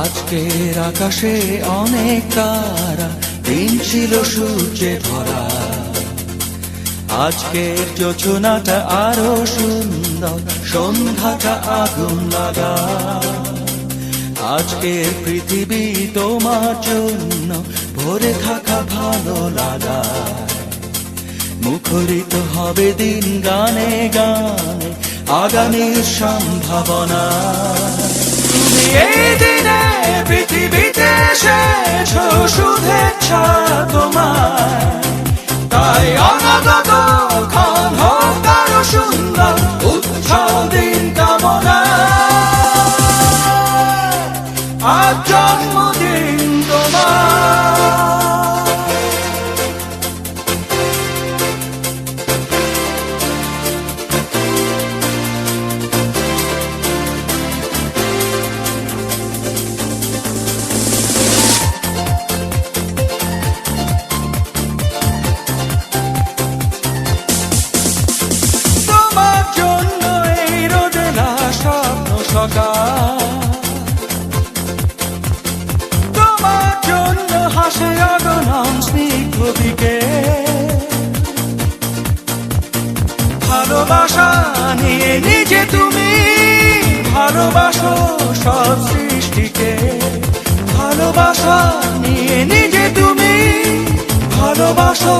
আজকের আকাশে অনেক তারা, দিন ছিল সূর্যে ভরা। আজকের যোজনাটা আরো সুন্দর, সন্ধ্যাটা আগুন লাগা। আজকের পৃথিবী তোমার জন্য ভরে থাকা ভালো লাগা। মুখরিত হবে দিন গানে গানে, আগামীর সম্ভাবনা। তুমি এই দিনে পৃথিবীতে এসেছো, শুভেচ্ছা তোমার। তাই অনাগত ক্ষণ হোক আরো সুন্দর, উৎসব দিন কামনা। আজ জন্মদিন তোমার। তোমার জন্য হাসে অগণন স্নিগ্ধ দিকে। ভালোবাসা নিয়ে নিজে তুমি ভালোবাসো সব সৃষ্টিকে। ভালোবাসা নিয়ে নিজে তুমি ভালোবাসো